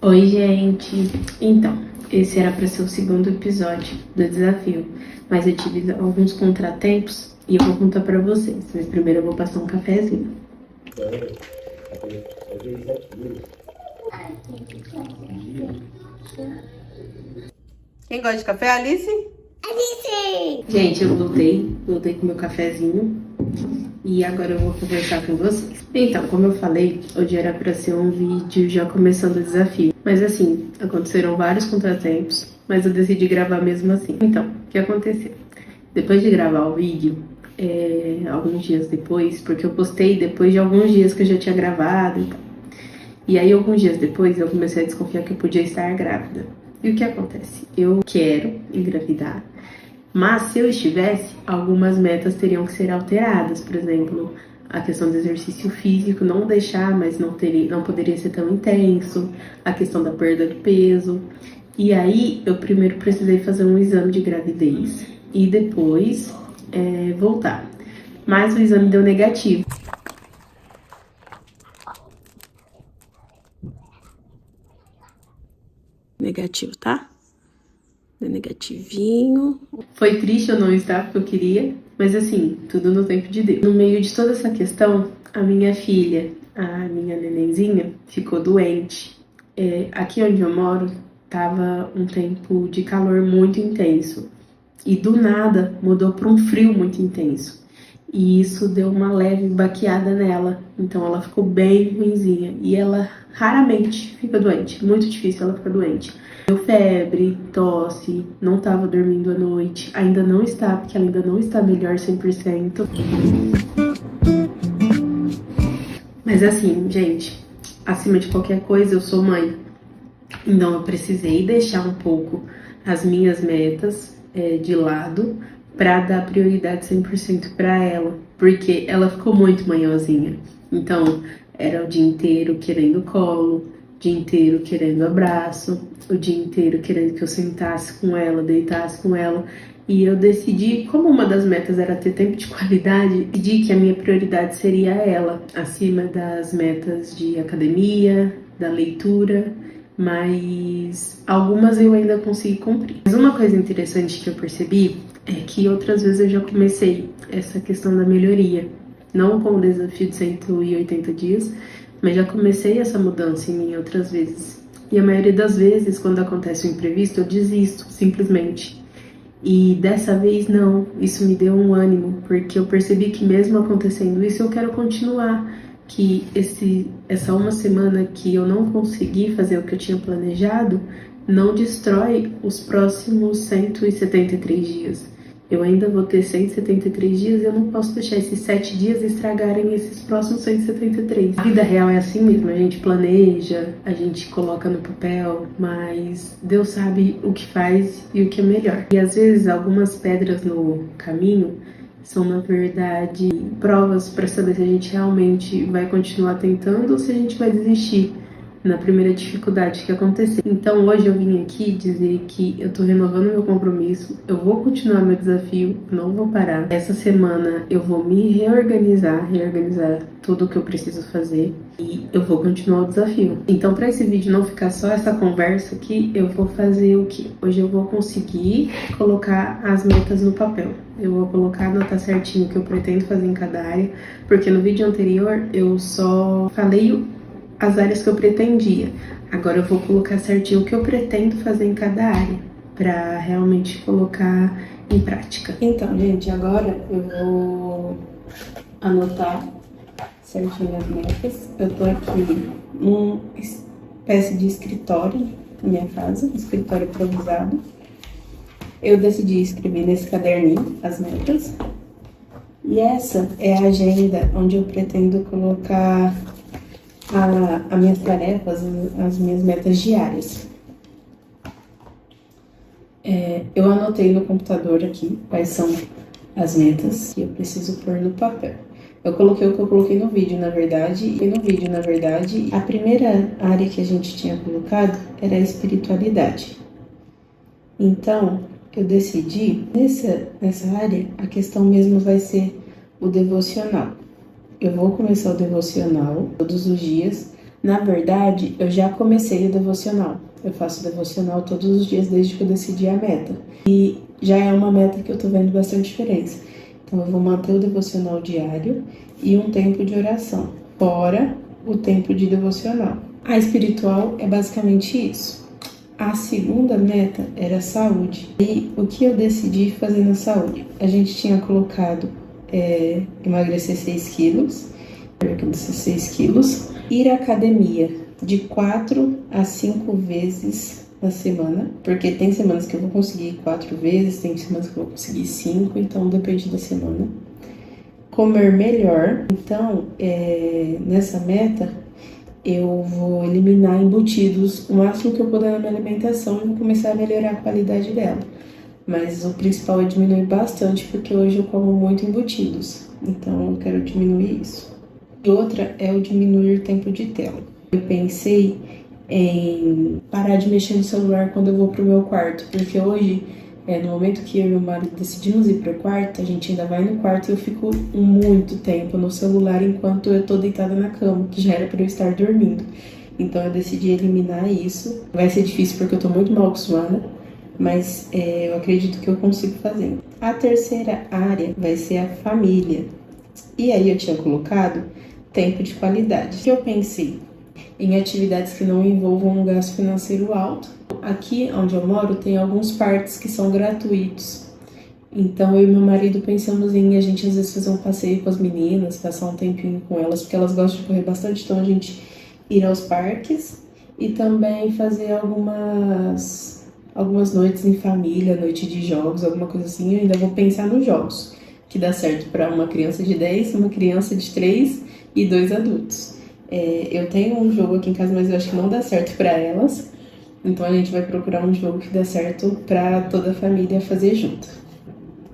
Oi, gente! Então, esse era para ser o segundo episódio do desafio, mas eu tive alguns contratempos e eu vou contar para vocês. Mas primeiro eu vou passar um cafezinho. Quem gosta de café, Alice? Alice! Gente, eu voltei com meu cafezinho e agora eu vou conversar com vocês. Então, como eu falei, hoje era para ser um vídeo já começando o desafio. Mas assim, aconteceram vários contratempos, mas eu decidi gravar mesmo assim. Então, o que aconteceu? Depois de gravar o vídeo, alguns dias depois, porque eu postei depois de alguns dias que eu já tinha gravado e tal. E aí, alguns dias depois, eu comecei a desconfiar que eu podia estar grávida. E o que acontece? Eu quero engravidar, mas se eu estivesse, algumas metas teriam que ser alteradas. Por exemplo, a questão do exercício físico, não deixar, mas não poderia ser tão intenso. A questão da perda de peso. E aí, eu primeiro precisei fazer um exame de gravidez e depois voltar. Mas o exame deu negativo. Negativo, tá? Negativinho. Foi triste eu não estar porque eu queria, mas assim, tudo no tempo de Deus. No meio de toda essa questão, a minha filha, a minha nenenzinha, ficou doente. Aqui onde eu moro, tava um tempo de calor muito intenso e do nada mudou para um frio muito intenso. E isso deu uma leve baqueada nela, então ela ficou bem ruinzinha. E ela raramente fica doente, muito difícil ela ficar doente. Deu febre, tosse, não tava dormindo à noite, ainda não está, porque ela ainda não está melhor 100%. Mas assim, gente, acima de qualquer coisa, eu sou mãe. Então eu precisei deixar um pouco as minhas metas de lado para dar prioridade 100% para ela, porque ela ficou muito manhãzinha. Então, era o dia inteiro querendo colo, o dia inteiro querendo abraço, o dia inteiro querendo que eu sentasse com ela, deitasse com ela. E eu decidi, como uma das metas era ter tempo de qualidade, decidi que a minha prioridade seria ela, acima das metas de academia, da leitura, mas algumas eu ainda consegui cumprir. Mas uma coisa interessante que eu percebi é que outras vezes eu já comecei essa questão da melhoria, não com o desafio de 180 dias, mas já comecei essa mudança em mim outras vezes. E a maioria das vezes, quando acontece um imprevisto, eu desisto, simplesmente. E dessa vez não, isso me deu um ânimo, porque eu percebi que mesmo acontecendo isso, eu quero continuar. Que essa uma semana que eu não consegui fazer o que eu tinha planejado, não destrói os próximos 173 dias. Eu ainda vou ter 173 dias e eu não posso deixar esses 7 dias estragarem esses próximos 173. A vida real é assim mesmo, a gente planeja, a gente coloca no papel, mas Deus sabe o que faz e o que é melhor. E às vezes algumas pedras no caminho são, na verdade, provas para saber se a gente realmente vai continuar tentando ou se a gente vai desistir na primeira dificuldade que acontecer. Então hoje eu vim aqui dizer que eu tô renovando meu compromisso, eu vou continuar meu desafio, não vou parar. Essa semana eu vou me reorganizar tudo o que eu preciso fazer e eu vou continuar o desafio. Então, para esse vídeo não ficar só essa conversa aqui, eu vou fazer o quê? Hoje eu vou conseguir colocar as metas no papel. Eu vou colocar, anotar certinho o que eu pretendo fazer em cada área, porque no vídeo anterior eu só falei as áreas que eu pretendia. Agora eu vou colocar certinho o que eu pretendo fazer em cada área, para realmente colocar em prática. Então, gente, agora eu vou anotar certinho as metas. Eu tô aqui numa espécie de escritório na minha casa, escritório improvisado. Eu decidi escrever nesse caderninho as metas. E essa é a agenda onde eu pretendo colocar as minhas tarefas, as minhas metas diárias. Eu anotei no computador aqui quais são as metas que eu preciso pôr no papel. Eu coloquei o que eu coloquei no vídeo, na verdade. A primeira área que a gente tinha colocado era a espiritualidade. Então, eu decidi, nessa área, a questão mesmo vai ser o devocional. Eu vou começar o devocional todos os dias, Na verdade, eu já comecei o devocional. Eu faço devocional todos os dias desde que eu decidi a meta. E já é uma meta que eu tô vendo bastante diferença. Então eu vou manter o devocional diário e um tempo de oração, fora o tempo de devocional. A espiritual é basicamente isso. A segunda meta era saúde. E o que eu decidi fazer na saúde? A gente tinha colocado emagrecer 6 quilos, ir à academia de 4 a 5 vezes na semana, porque tem semanas que eu vou conseguir 4 vezes, tem semanas que eu vou conseguir 5, então depende da semana. Comer melhor, então nessa meta eu vou eliminar embutidos o máximo que eu puder na minha alimentação e vou começar a melhorar a qualidade dela. Mas o principal é diminuir bastante, porque hoje eu como muito embutidos, então eu quero diminuir isso. E outra é o diminuir o tempo de tela. Eu pensei em parar de mexer no celular quando eu vou pro meu quarto, porque hoje, no momento que eu e meu marido decidimos ir pro quarto, a gente ainda vai no quarto e eu fico muito tempo no celular enquanto eu tô deitada na cama, que já era pra eu estar dormindo. Então eu decidi eliminar isso. Vai ser difícil porque eu tô muito mal acostumada, mas eu acredito que eu consigo fazer. A terceira área vai ser a família. E aí eu tinha colocado tempo de qualidade. O que eu pensei? Em atividades que não envolvam um gasto financeiro alto. Aqui onde eu moro tem alguns parques que são gratuitos. Então eu e meu marido pensamos em a gente às vezes fazer um passeio com as meninas, passar um tempinho com elas, porque elas gostam de correr bastante, então a gente ir aos parques e também fazer algumas noites em família, noite de jogos, alguma coisa assim. Eu ainda vou pensar nos jogos, que dá certo para uma criança de 10, uma criança de 3 e 2 adultos. Eu tenho um jogo aqui em casa, mas eu acho que não dá certo para elas. Então a gente vai procurar um jogo que dá certo para toda a família fazer junto.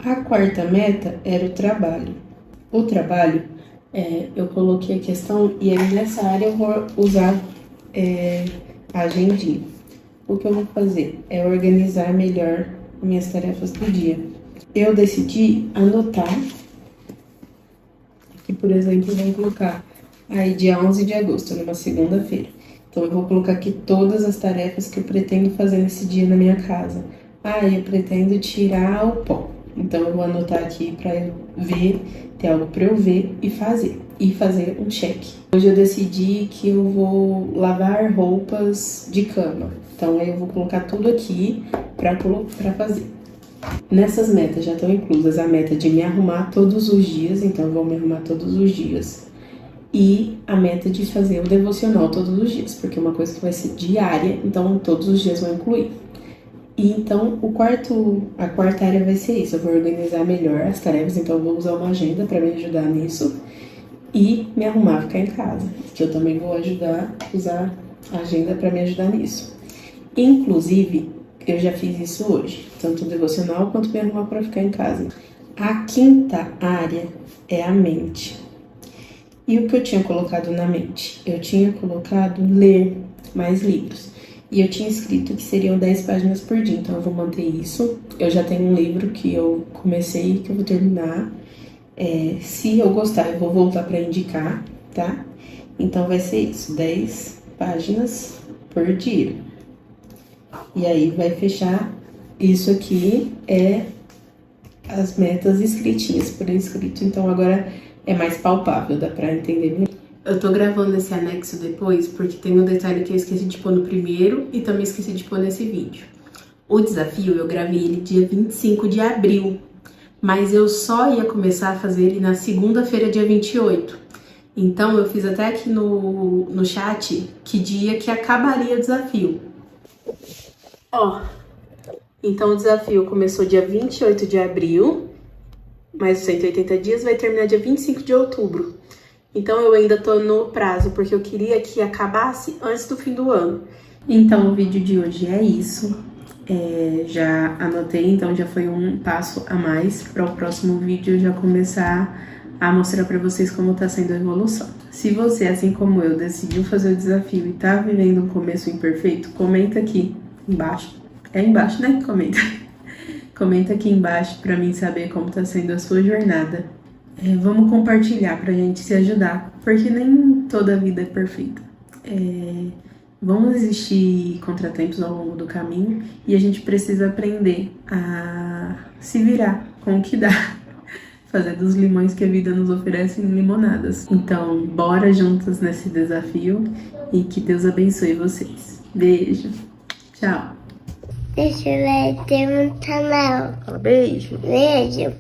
A quarta meta era o trabalho. O trabalho, eu coloquei a questão e aí nessa área eu vou usar a agendinha. O que eu vou fazer é organizar melhor minhas tarefas do dia. Eu decidi anotar, aqui por exemplo eu vou colocar aí dia 11 de agosto, numa segunda-feira. Então eu vou colocar aqui todas as tarefas que eu pretendo fazer nesse dia na minha casa. Eu pretendo tirar o pó. Então eu vou anotar aqui para eu ver, ter algo para eu ver e fazer um check. Hoje eu decidi que eu vou lavar roupas de cama. Então aí eu vou colocar tudo aqui para fazer. Nessas metas já estão inclusas a meta de me arrumar todos os dias, então eu vou me arrumar todos os dias. E a meta de fazer o devocional todos os dias, porque é uma coisa que vai ser diária, então todos os dias vão incluir. E então a quarta área vai ser isso, eu vou organizar melhor as tarefas, então eu vou usar uma agenda para me ajudar nisso. E me arrumar, ficar em casa, que eu também vou usar a agenda para me ajudar nisso. Inclusive, eu já fiz isso hoje, tanto o devocional quanto me arrumar para ficar em casa. A quinta área é a mente. E o que eu tinha colocado na mente? Eu tinha colocado ler mais livros. E eu tinha escrito que seriam 10 páginas por dia, então eu vou manter isso. Eu já tenho um livro que eu comecei, que eu vou terminar. Se eu gostar, eu vou voltar para indicar, tá? Então vai ser isso, 10 páginas por dia. E aí vai fechar, isso aqui as metas escritinhas por escrito, então agora é mais palpável, dá pra entender melhor. Eu tô gravando esse anexo depois porque tem um detalhe que eu esqueci de pôr no primeiro e também esqueci de pôr nesse vídeo. O desafio eu gravei ele dia 25 de abril, mas eu só ia começar a fazer ele na segunda-feira, dia 28. Então eu fiz até aqui no chat que dia que acabaria o desafio. Então o desafio começou dia 28 de abril, mais 180 dias, vai terminar dia 25 de outubro. Então eu ainda tô no prazo, porque eu queria que acabasse antes do fim do ano. Então o vídeo de hoje é isso. Já anotei, então já foi um passo a mais para o próximo vídeo já começar a mostrar para vocês como tá sendo a evolução. Se você, assim como eu, decidiu fazer o desafio e tá vivendo um começo imperfeito, comenta aqui embaixo. É embaixo, né? Comenta. Comenta aqui embaixo para mim saber como tá sendo a sua jornada. Vamos compartilhar pra gente se ajudar, porque nem toda a vida é perfeita. Vão existir contratempos ao longo do caminho e a gente precisa aprender a se virar com o que dá. Fazer dos limões que a vida nos oferece limonadas. Então, bora juntas nesse desafio e que Deus abençoe vocês. Beijo. Tchau. Deixa eu ver, tem um canal. Fala beijo. Beijo.